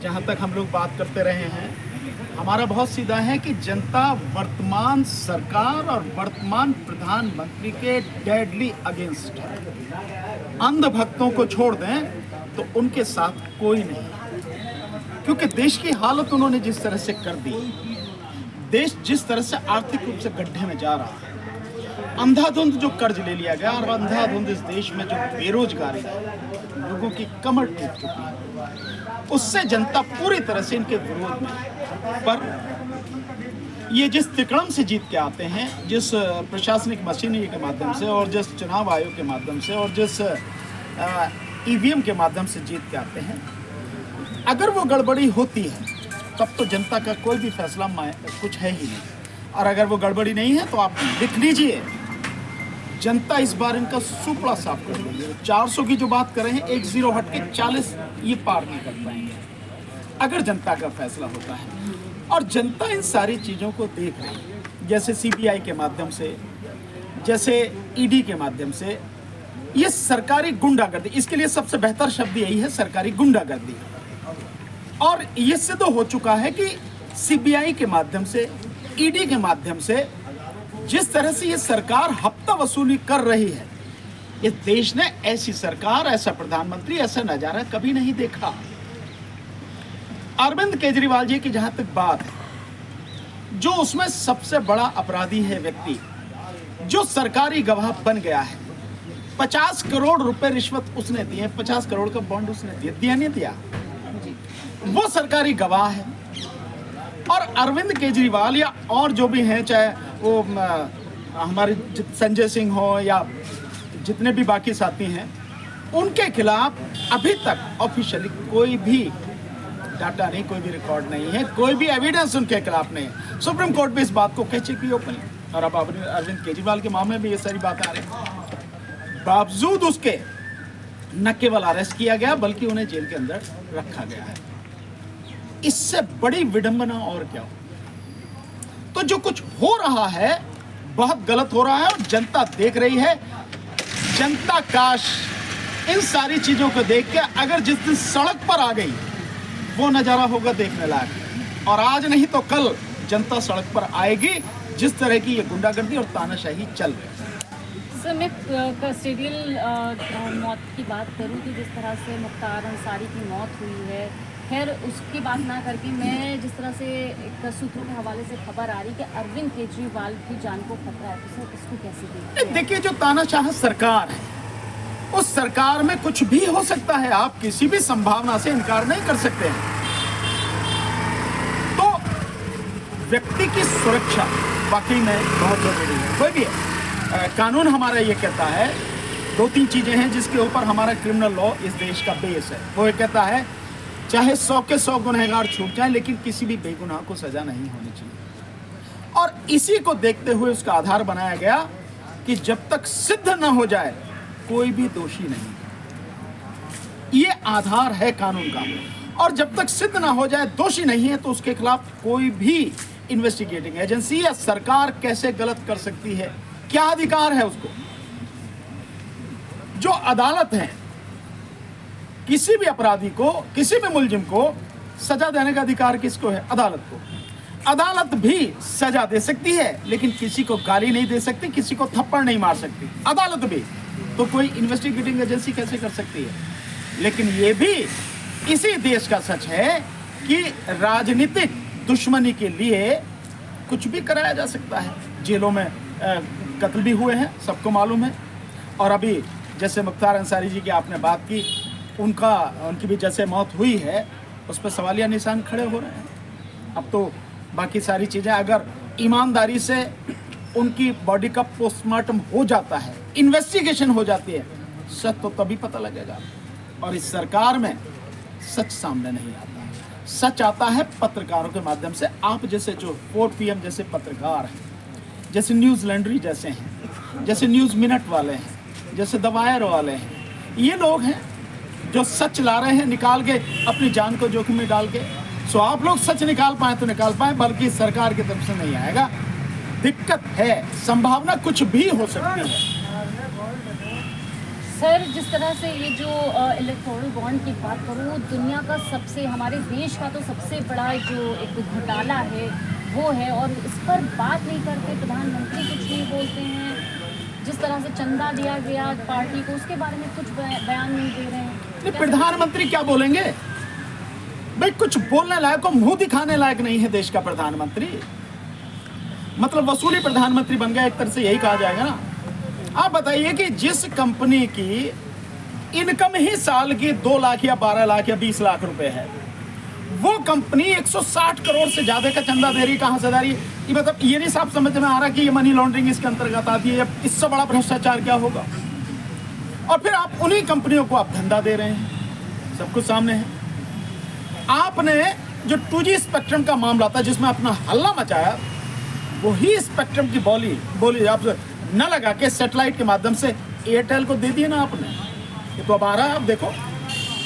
जहाँ तक हम लोग बात करते रहे हैं, हमारा बहुत सीधा है कि जनता वर्तमान सरकार और वर्तमान प्रधानमंत्री के डेडली अगेंस्ट है। अंधभक्तों को छोड़ दें तो उनके साथ कोई नहीं, क्योंकि देश की हालत उन्होंने जिस तरह से कर दी, देश जिस तरह से आर्थिक रूप से गड्ढे में जा रहा है, अंधाधुंध जो कर्ज ले लिया गया और अंधाधुंध इस देश में जो बेरोजगारी है, लोगों की कमर टूट चुकी है, उससे जनता पूरी तरह से इनके विरोध में। पर ये जिस तिकड़म से जीत के आते हैं, जिस प्रशासनिक मशीनरी के माध्यम से और जिस चुनाव आयोग के माध्यम से और जिस ईवीएम के माध्यम से जीत के आते हैं, अगर वो गड़बड़ी होती है तब तो जनता का कोई भी फैसला कुछ है ही नहीं। और अगर वो गड़बड़ी नहीं है तो आप लिख लीजिए, जनता इस बार इनका सुपड़ा साफ कर देगी। 400 की जो बात कर रहे हैं, 10 हट के 40 ये पार नहीं कर पाएंगे अगर जनता का फैसला होता है। और जनता इन सारी चीज़ों को देख रही है, जैसे सीबीआई के माध्यम से, जैसे ईडी के माध्यम से, ये सरकारी गुंडागर्दी, इसके लिए सबसे बेहतर शब्द यही है, सरकारी गुंडागर्दी। और ये सिद्ध हो चुका है कि सीबीआई के माध्यम से, ईडी के माध्यम से जिस तरह से ये सरकार हफ्ता वसूली कर रही है, इस देश ने ऐसी सरकार, ऐसा प्रधानमंत्री, ऐसा नजारा कभी नहीं देखा। अरविंद केजरीवाल जी की जहां तक बात है, जो उसमें सबसे बड़ा अपराधी है व्यक्ति, जो सरकारी गवाह बन गया है, 50 करोड़ रुपए रिश्वत उसने दिए, 50 करोड़ का बॉन्ड उसने दिया नहीं दिया, वो सरकारी गवाह है। और अरविंद केजरीवाल या और जो भी हैं, चाहे वो हमारे संजय सिंह हो या जितने भी बाकी साथी हैं, उनके खिलाफ अभी तक ऑफिशियली कोई भी डाटा नहीं, कोई भी रिकॉर्ड नहीं है, कोई भी एविडेंस उनके खिलाफ नहीं है। सुप्रीम कोर्ट भी इस बात को कह चुकी है ओपनली, और अब अरविंद केजरीवाल के मामले में ये सारी बात आ रही है। बावजूद उसके न केवल अरेस्ट किया गया बल्कि उन्हें जेल के अंदर रखा गया है। इससे बड़ी विडंबना और क्या हो? तो जो कुछ हो रहा है बहुत गलत हो रहा है और जनता देख रही है। जनता काश इन सारी चीजों को देख के अगर जिस दिन सड़क पर आ गई, वो नजारा होगा देखने लायक। और आज नहीं तो कल जनता सड़क पर आएगी, जिस तरह की ये गुंडागर्दी और तानाशाही चल रही है। सर, मैं कस्टोडियल मौत की बात करूं कि जिस तरह से मुख्तार अंसारी की मौत हुई है, खैर उसकी बात ना करके मैं जिस तरह से एक सूत्रों के हवाले से खबर आ रही कि अरविंद केजरीवाल की जान को खतरा है, तो सर इसको कैसे देखते हैं? देखिए, जो तानाशाह सरकार है, उस सरकार में कुछ भी हो सकता है, आप किसी भी संभावना से इनकार नहीं कर सकते हैं। तो व्यक्ति की सुरक्षा वाकई में बहुत जरूरी है। कोई भी कानून हमारा ये कहता है, 2-3 चीजें हैं जिसके ऊपर हमारा क्रिमिनल लॉ इस देश का बेस है। वो ये कहता है, चाहे 100 के 100 गुनहगार छूट जाएं, लेकिन किसी भी बेगुनाह को सजा नहीं होनी चाहिए। और इसी को देखते हुए उसका आधार बनाया गया कि जब तक सिद्ध न हो जाए कोई भी दोषी नहीं। ये आधार है कानून का। और जब तक सिद्ध ना हो जाए दोषी नहीं है, तो उसके खिलाफ कोई भी इन्वेस्टिगेटिंग एजेंसी या सरकार कैसे गलत कर सकती है? क्या अधिकार है उसको? जो अदालत है, किसी भी अपराधी को, किसी भी मुलजिम को सजा देने का अधिकार किसको है? अदालत को। अदालत भी सजा दे सकती है, लेकिन किसी को गाली नहीं दे सकती, किसी को थप्पड़ नहीं मार सकती, अदालत भी। तो कोई इन्वेस्टिगेटिंग एजेंसी कैसे कर सकती है? लेकिन ये भी इसी देश का सच है कि राजनीतिक दुश्मनी के लिए कुछ भी कराया जा सकता है। जेलों में कत्ल भी हुए हैं, सबको मालूम है। और अभी जैसे मुख्तार अंसारी जी की आपने बात की, उनकी भी जैसे मौत हुई है, उस पर सवालिया निशान खड़े हो रहे हैं। अब तो बाकी सारी चीज़ें अगर ईमानदारी से उनकी बॉडी का पोस्टमार्टम हो जाता है, इन्वेस्टिगेशन हो जाती है, सच तो तभी पता लगेगा। और इस सरकार में सच सामने नहीं आता। सच आता है पत्रकारों के माध्यम से। आप जैसे जो 4 PM जैसे पत्रकार हैं, जैसे न्यूज़ लॉन्ड्री जैसे हैं, जैसे न्यूज़ मिनट वाले हैं, जैसे द वायर वाले हैं, ये लोग हैं जो सच ला रहे हैं निकाल के, अपनी जान को जोखिम में डाल के। सो आप लोग सच निकाल पाए तो निकाल पाए, बल्कि सरकार की तरफ से नहीं आएगा। दिक्कत है, संभावना कुछ भी हो सकती है। सर, जिस तरह से ये जो इलेक्टोरल बॉन्ड की बात करूँ, दुनिया का सबसे, हमारे देश का तो सबसे बड़ा जो एक घोटाला है वो है, और इस पर बात नहीं करते, प्रधानमंत्री कुछ नहीं बोलते हैं। जिस तरह से चंदा दिया गया पार्टी को, उसके बारे में कुछ बयान नहीं दे रहे हैं। नहीं, प्रधानमंत्री क्या बोलेंगे भाई? कुछ बोलने लायक और मुंह दिखाने लायक नहीं है देश का प्रधानमंत्री। मतलब वसूली प्रधानमंत्री बन गया, एक तरह से यही कहा जाएगा ना। आप बताइए कि जिस कंपनी की इनकम ही साल की 2 लाख या 12 लाख या 20 लाख रुपए है, वो कंपनी 160 करोड़ से ज्यादा का चंदा दे रही, कहां से दे रही? ये मतलब ये नहीं साफ समझ में आ रहा कि ये मनी लॉन्ड्रिंग इसके अंतर्गत आती है। इससे बड़ा भ्रष्टाचार क्या होगा? और फिर आप उन्हीं कंपनियों को आप धंधा दे रहे हैं, सब कुछ सामने है। आपने जो 2G स्पेक्ट्रम का मामला था जिसमें अपना हल्ला मचाया, वही स्पेक्ट्रम की बोली आप न लगा के सैटेलाइट के माध्यम से एयरटेल को दे दिए ना आपने। ये तो अब आ रहा है, आप देखो।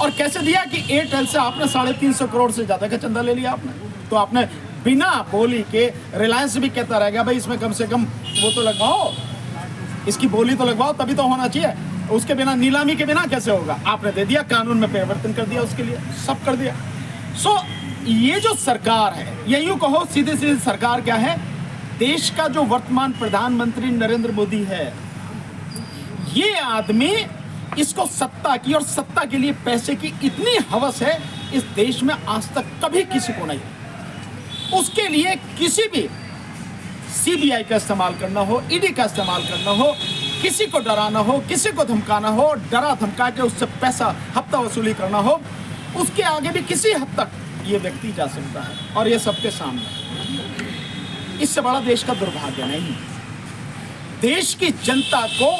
और कैसे दिया कि एयरटेल से आपने 350 करोड़ से ज्यादा का चंदा ले लिया आपने। तो आपने बिना बोली के, रिलायंस भी कहता रह गया भाई इसमें कम से कम वो तो लगवाओ, इसकी बोली तो लगवाओ, तभी तो होना चाहिए। उसके बिना, नीलामी के बिना कैसे होगा? आपने दे दिया, कानून में परिवर्तन कर दिया, उसके लिए सब कर दिया। सो ये जो सरकार है, ये यूं कहो सीधे सीधे सरकार क्या है, देश का जो वर्तमान प्रधानमंत्री नरेंद्र मोदी है, ये आदमी, इसको सत्ता की और सत्ता के लिए पैसे की इतनी हवस है, इस देश में आज तक कभी किसी को नहीं। उसके लिए किसी भी सीबीआई का इस्तेमाल करना हो, ईडी का इस्तेमाल करना हो, किसी को डराना हो, किसी को धमकाना हो, डरा धमका के उससे पैसा हफ्ता वसूली करना हो, उसके आगे भी किसी हद तक ये व्यक्ति जा सकता है, और ये सबके सामने। इससे बड़ा देश का दुर्भाग्य नहीं। देश की जनता को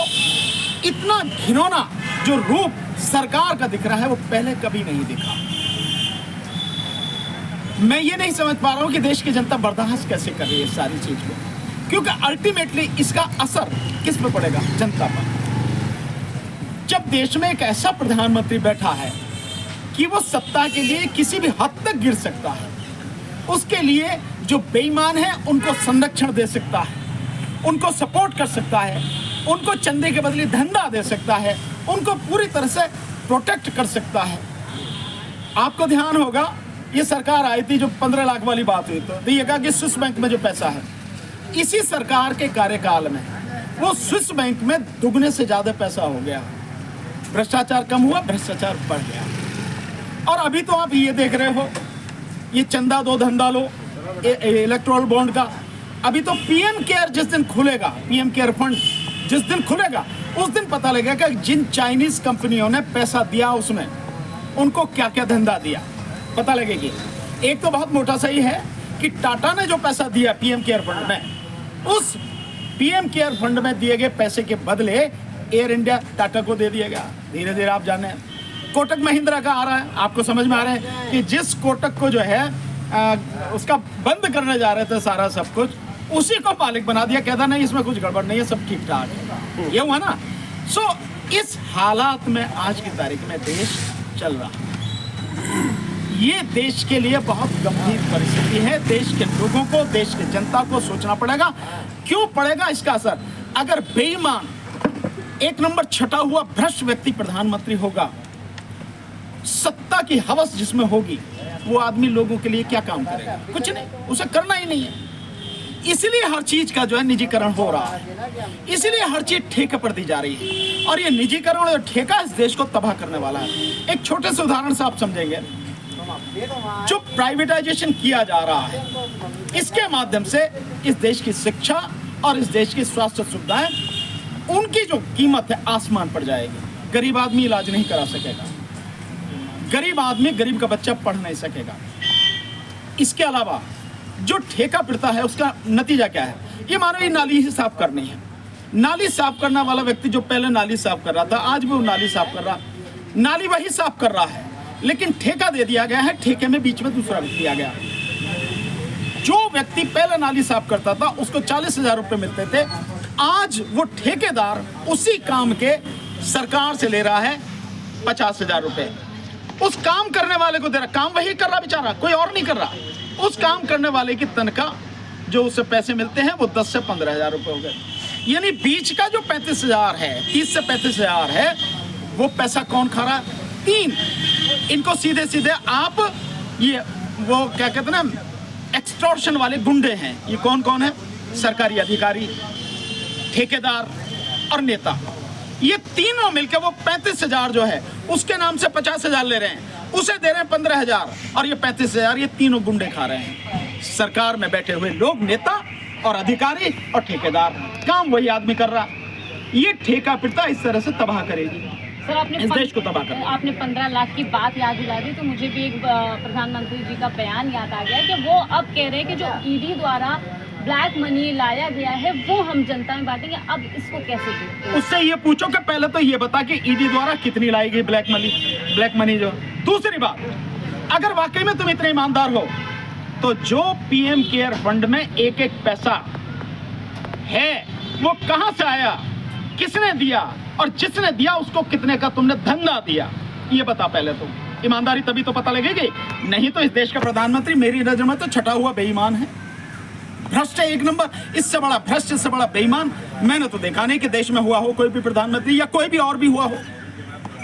इतना घिनौना जो रूप सरकार का दिख रहा है, वो पहले कभी नहीं दिखा। मैं ये नहीं समझ पा रहा हूं कि देश की जनता बर्दाश्त कैसे कर रही है सारी चीज को, क्योंकि अल्टीमेटली इसका असर किस पे पड़ेगा? जनता पर। जब देश में एक ऐसा प्रधानमंत्री बैठा है कि वो सत्ता के लिए किसी भी हद तक गिर सकता है, उसके लिए जो बेईमान है उनको संरक्षण दे सकता है, उनको सपोर्ट कर सकता है, उनको चंदे के बदले धंधा दे सकता है, उनको पूरी तरह से प्रोटेक्ट कर सकता है। आपको ध्यान होगा, ये सरकार आई थी जो 15 लाख वाली बात हुई, तो ये कहा कि स्विस बैंक में जो पैसा है, इसी सरकार के कार्यकाल में वो स्विस बैंक में दुगने से ज्यादा पैसा हो गया। भ्रष्टाचार कम हुआ, भ्रष्टाचार बढ़ गया। और अभी तो आप ये देख रहे हो, ये चंदा दो धंधा लो, इलेक्टोरल बॉन्ड का। अभी तो पीएम केयर जिस दिन खुलेगा, पीएम केयर फंड जिस दिन खुलेगा, उस दिन पता लगेगा कि जिन चाइनीज कंपनियों ने पैसा दिया उसमें उनको क्या क्या धंधा दिया, पता लगेगी। एक तो बहुत मोटा सही है कि टाटा ने जो पैसा दिया पीएम केयर फंड में, उस पीएम केयर फंड में दिए गए पैसे के बदले एयर इंडिया टाटा को दे दिया गया। धीरे धीरे आप जाने, कोटक महिंद्रा का आ रहा है, आपको समझ में आ रहा है कि जिस कोटक को जो है उसका बंद करने जा रहे थे सारा सब कुछ, उसी को मालिक बना दिया। कहता नहीं इसमें कुछ गड़बड़ नहीं है, सब ठीक ठाक है। ये हुआ ना। सो इस हालात में आज की तारीख में देश चल रहा है। ये देश के लिए बहुत गंभीर परिस्थिति है। देश के लोगों को, देश की जनता को सोचना पड़ेगा। क्यों पड़ेगा इसका असर? अगर बेईमान, एक नंबर छटा हुआ भ्रष्ट व्यक्ति प्रधानमंत्री होगा, सत्ता की हवस जिसमें होगी, वो आदमी लोगों के लिए क्या काम करेगा? कुछ नहीं, उसे करना ही नहीं है। इसलिए हर चीज का जो है निजीकरण हो रहा है, इसलिए हर चीज ठेके पर दी जा रही है, और ये निजीकरण और ठेका इस देश को तबाह करने वाला है। एक छोटे से उदाहरण से आप समझेंगे, जो प्राइवेटाइजेशन किया जा रहा है, इसके माध्यम से इस देश की शिक्षा और इस देश की स्वास्थ्य सुविधाएं, उनकी जो कीमत है आसमान पर जाएगी। गरीब आदमी इलाज नहीं करा सकेगा, गरीब आदमी, गरीब का बच्चा पढ़ नहीं सकेगा। इसके अलावा जो ठेका पड़ता है उसका नतीजा क्या है? ये मानो ये नाली ही साफ करनी है, नाली साफ करने वाला व्यक्ति जो पहले नाली साफ कर रहा था, आज भी वो नाली साफ कर रहा, नाली वही साफ कर रहा है, लेकिन ठेका दे दिया गया है। ठेके में बीच में दूसरा व्यक्ति आ गया। जो व्यक्ति पहले नाली साफ करता था उसको 40,000 रुपये मिलते थे, आज वो ठेकेदार उसी काम के सरकार से ले रहा है 50,000 रुपये। उस काम करने वाले को दे रहा, काम वही कर रहा बेचारा, कोई और नहीं कर रहा। उस काम करने वाले की तनख्वाह जो उससे पैसे मिलते हैं वो 10 से 15,000 रुपये हो गए। यानी बीच का जो 35,000 है, 30 से 35,000 है, वो पैसा कौन खा रहा? 3, इनको सीधे सीधे आप ये वो क्या कहते हैं ना, एक्सटॉर्शन वाले गुंडे हैं। ये कौन कौन है? सरकारी अधिकारी, ठेकेदार और नेता। ये तीनों मिलकर वो 35,000 जो है उसके नाम से 50,000 ले रहे हैं, उसे दे रहे हैं 15,000 और ये 35,000 ये तीनों गुंडे खा रहे हैं। सरकार में बैठे हुए लोग, नेता और अधिकारी और ठेकेदार, काम वही आदमी कर रहा। ये ठेका पिटता इस तरह से तबाह करेगी सर। आपने इस देश को तबाह कर। आपने 15 लाख की बात याद दिला दी, तो मुझे भी एक प्रधानमंत्री जी का बयान याद आ गया कि वो अब कह रहे हैं कि जो ईडी द्वारा ब्लैक मनी लाया गया है वो हम जनता में बांटेंगे। अब इसको कैसे देखते हैं? उससे ये पूछो कि पहले तो ये बता कि ईडी द्वारा कितनी लाई गई ब्लैक मनी जो। दूसरी बात, अगर वाकई में तुम इतने ईमानदार हो तो जो पीएम केयर फंड में एक एक पैसा है वो कहां से आया, किसने दिया, और जिसने दिया उसको कितने का तुमने धंधा दिया, ये बता पहले तुम। ईमानदारी तभी तो पता लगेगी। नहीं तो इस देश का प्रधानमंत्री मेरी नजर में तो छटा हुआ बेईमान है, भ्रष्ट है एक नंबर। इससे बड़ा भ्रष्ट, इससे बड़ा बेईमान मैंने तो देखा नहीं कि देश में हुआ हो कोई भी प्रधानमंत्री या कोई भी और भी हुआ हो,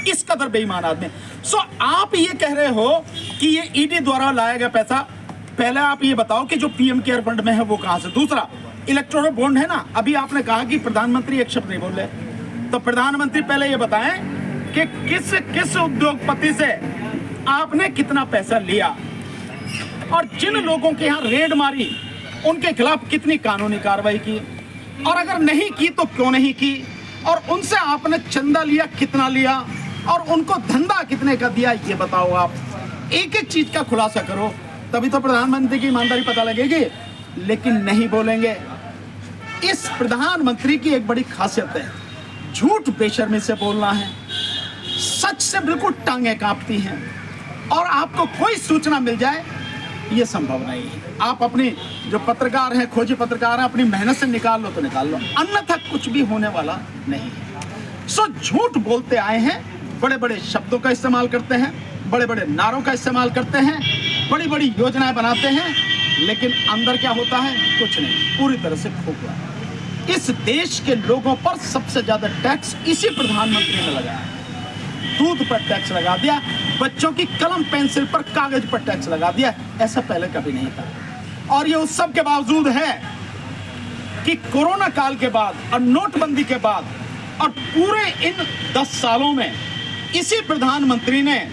इस कदर बेईमान आदमी। सो आप ये कह रहे हो कि ये ईडी द्वारा लाया गया पैसा, पहले आप ये बताओ कि जो पीएम केयर फंड में है वो कहां से। दूसरा, इलेक्टोरल बॉन्ड है ना, अभी आपने कहा कि प्रधानमंत्री एक शब्द नहीं बोल रहे, तो प्रधानमंत्री पहले ये बताएं कि किस किस उद्योगपति से आपने कितना पैसा लिया और जिन लोगों के यहाँ रेड मारी उनके खिलाफ कितनी कानूनी कार्रवाई की, और अगर नहीं की तो क्यों नहीं की, और उनसे आपने चंदा लिया कितना लिया, और उनको धंधा कितने का दिया, ये बताओ। आप एक एक चीज का खुलासा करो, तभी तो प्रधानमंत्री की ईमानदारी पता लगेगी। लेकिन नहीं बोलेंगे। इस प्रधानमंत्री की एक बड़ी खासियत है, झूठ बेशर्मी से बोलना है, सच से बिल्कुल टांगें कांपती हैं, और आपको कोई सूचना मिल जाए ये संभव नहीं है। आप अपनी जो पत्रकार हैं, खोजी पत्रकार हैं, अपनी मेहनत से निकाल लो तो निकाल लो, अन्यथा कुछ भी होने वाला नहीं है। सो झूठ बोलते आए हैं, बड़े बड़े शब्दों का इस्तेमाल करते हैं, बड़े बड़े नारों का इस्तेमाल करते हैं, बड़ी बड़ी योजनाएं बनाते हैं, लेकिन अंदर क्या होता है? कुछ नहीं, पूरी तरह से खोखला। इस देश के लोगों पर सबसे ज्यादा टैक्स इसी प्रधानमंत्री ने लगाया है। दूध पर टैक्स लगा दिया, बच्चों की कलम पेंसिल पर, कागज पर टैक्स लगा दिया, ऐसा पहले कभी नहीं था। और ये उस सब के बावजूद है कि कोरोना काल के बाद और नोटबंदी के बाद और पूरे इन 10 सालों में इसी प्रधानमंत्री ने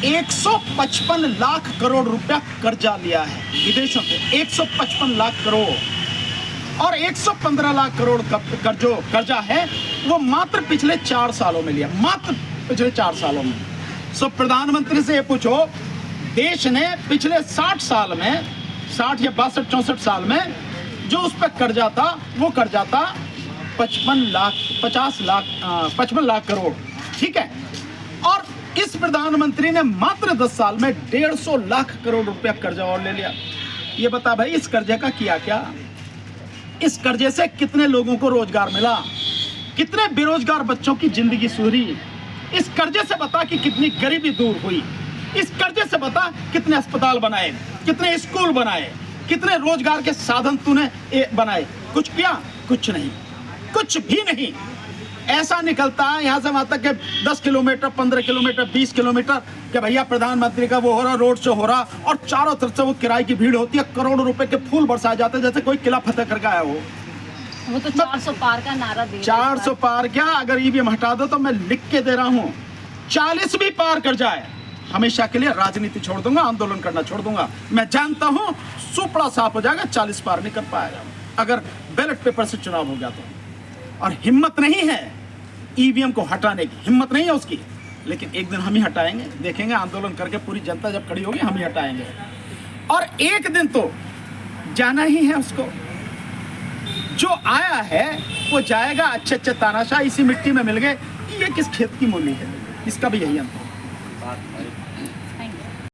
155 लाख करोड़ रुपया कर्जा लिया है विदेशों से, 155 लाख करोड़, और 115 लाख करोड़ का जो कर्जा है वो मात्र पिछले 4 सालों में लिया, मात्र पिछले 4 सालों में। सो प्रधानमंत्री से ये पूछो, देश ने पिछले 60 साल में, 60 या 62-64 साल में जो उस पर कर्जा था वो कर्जा था 55 लाख करोड़, ठीक है। और इस प्रधानमंत्री ने मात्र 10 साल में 150 लाख करोड़ रुपया कर्जा और ले लिया। ये बता भाई, इस कर्जे का किया क्या? इस कर्जे से कितने लोगों को रोजगार मिला, कितने बेरोजगार बच्चों की जिंदगी सुधरी? इस कर्जे से बता कि कितनी गरीबी दूर हुई। इस कर्जे से बता कितने अस्पताल बनाए, कितने स्कूल बनाए, कितने रोजगार के साधन तूने बनाए। कुछ किया? कुछ नहीं, कुछ भी नहीं। ऐसा निकलता है यहाँ से वहां तक के 10 किलोमीटर, 15 किलोमीटर, 20 किलोमीटर कि भैया प्रधानमंत्री का वो हो रहा, रोड शो हो रहा, और चारों तरफ से वो किराए की भीड़ होती है, करोड़ों रुपए के फूल बरसाए जाते हैं जैसे कोई किला फतेह करके आया हो। वो तो 400 पार का नारा दे 400 पार क्या, अगर ईवीएम हटा दो तो मैं लिख के दे रहा हूँ 40 भी पार कर जाए, हमेशा के लिए राजनीति छोड़ दूंगा, आंदोलन करना छोड़ दूंगा। मैं जानता हूँ सुपड़ा साफ हो जाएगा, 40 पार नहीं कर पाएगा अगर बैलेट पेपर से चुनाव हो गया तो। और हिम्मत नहीं है ईवीएम को हटाने की, हिम्मत नहीं है उसकी, लेकिन एक दिन हम ही हटाएंगे, देखेंगे आंदोलन करके पूरी जनता जब खड़ी होगी हम ही हटाएंगे। और एक दिन तो जाना ही है उसको, जो आया है वो जाएगा। अच्छे अच्छे तानाशाह इसी मिट्टी में मिल गए, ये किस खेत की मूली है, इसका भी यही अंत है।